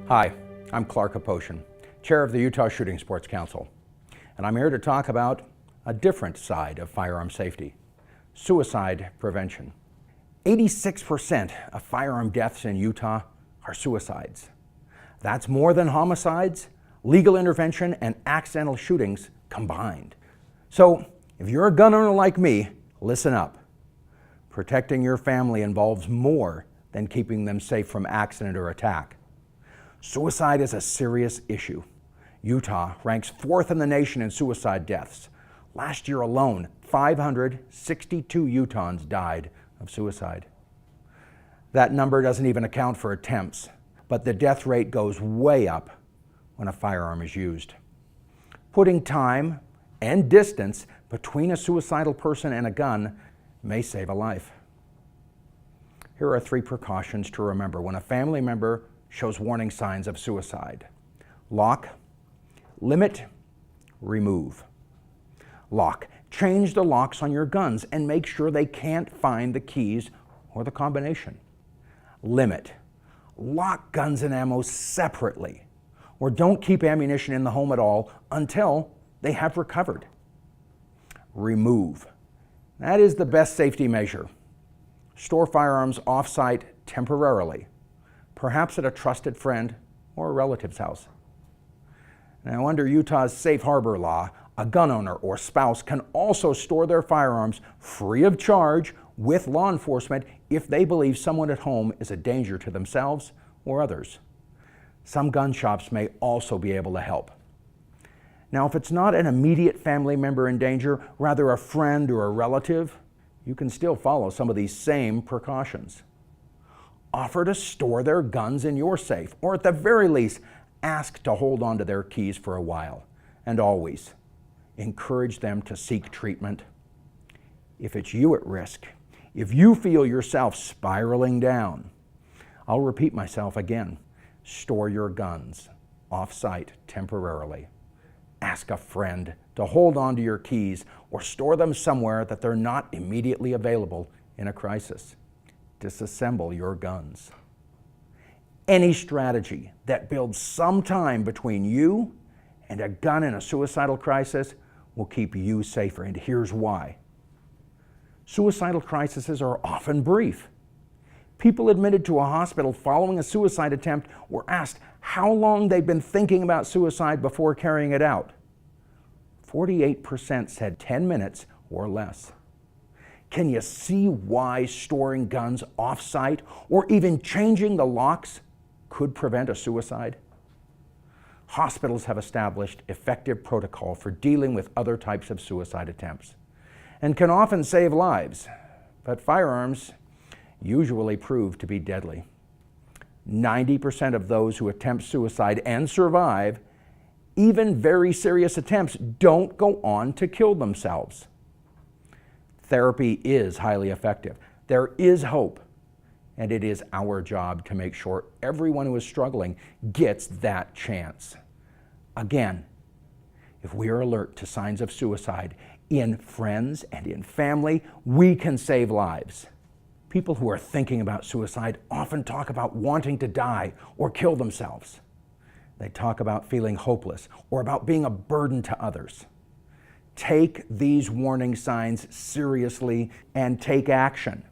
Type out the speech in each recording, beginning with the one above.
Hi, I'm Clark Aposhian, Chair of the Utah Shooting Sports Council, and I'm here to talk about a different side of firearm safety: suicide prevention. 86% of firearm deaths in Utah are suicides. That's more than homicides, legal intervention, and accidental shootings combined. So, if you're a gun owner like me, listen up. Protecting your family involves more than keeping them safe from accident or attack. Suicide is a serious issue. Utah ranks 4th in the nation in suicide deaths. Last year alone, 562 Utahns died of suicide. That number doesn't even account for attempts, but the death rate goes way up when a firearm is used. Putting time and distance between a suicidal person and a gun may save a life. Here are 3 precautions to remember when a family member shows warning signs of suicide. Lock, limit, remove. Lock. Change the locks on your guns and make sure they can't find the keys or the combination. Limit. Lock guns and ammo separately, or don't keep ammunition in the home at all until they have recovered. Remove. That is the best safety measure. Store firearms off-site temporarily, perhaps at a trusted friend or a relative's house. Now, under Utah's safe harbor law, a gun owner or spouse can also store their firearms free of charge with law enforcement if they believe someone at home is a danger to themselves or others. Some gun shops may also be able to help. Now, if it's not an immediate family member in danger, rather a friend or a relative, you can still follow some of these same precautions. Offer to store their guns in your safe, or at the very least, ask to hold on to their keys for a while. And always, encourage them to seek treatment. If it's you at risk, if you feel yourself spiraling down, I'll repeat myself again. Store your guns off-site temporarily. Ask a friend to hold on to your keys or store them somewhere that they're not immediately available in a crisis. Disassemble your guns. Any strategy that builds some time between you and a gun in a suicidal crisis will keep you safer, and here's why. Suicidal crises are often brief. People admitted to a hospital following a suicide attempt were asked how long they'd been thinking about suicide before carrying it out. 48% said 10 minutes or less. Can you see why storing guns off-site or even changing the locks could prevent a suicide? Hospitals have established effective protocol for dealing with other types of suicide attempts and can often save lives, but firearms usually prove to be deadly. 90% of those who attempt suicide and survive, even very serious attempts, don't go on to kill themselves. Therapy is highly effective. There is hope, and it is our job to make sure everyone who is struggling gets that chance. Again, if we are alert to signs of suicide in friends and in family, we can save lives. People who are thinking about suicide often talk about wanting to die or kill themselves. They talk about feeling hopeless or about being a burden to others. Take these warning signs seriously and take action.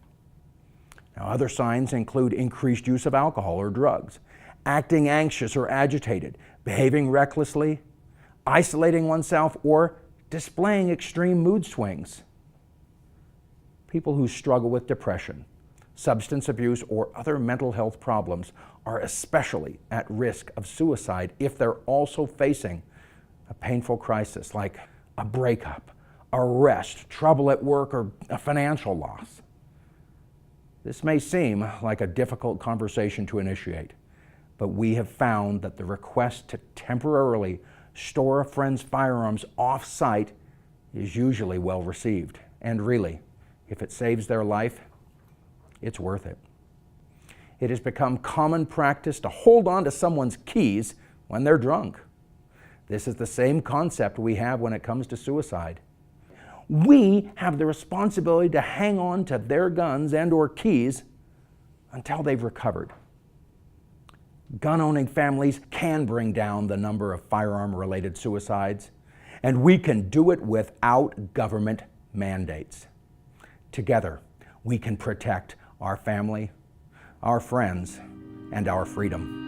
Now, other signs include increased use of alcohol or drugs, acting anxious or agitated, behaving recklessly, isolating oneself, or displaying extreme mood swings. People who struggle with depression, substance abuse, or other mental health problems are especially at risk of suicide if they're also facing a painful crisis like a breakup, arrest, trouble at work, or a financial loss. This may seem like a difficult conversation to initiate, but we have found that the request to temporarily store a friend's firearms off-site is usually well received. And really, if it saves their life, it's worth it. It has become common practice to hold on to someone's keys when they're drunk. This is the same concept we have when it comes to suicide. We have the responsibility to hang on to their guns and/or keys until they've recovered. Gun-owning families can bring down the number of firearm-related suicides, and we can do it without government mandates. Together, we can protect our family, our friends, and our freedom.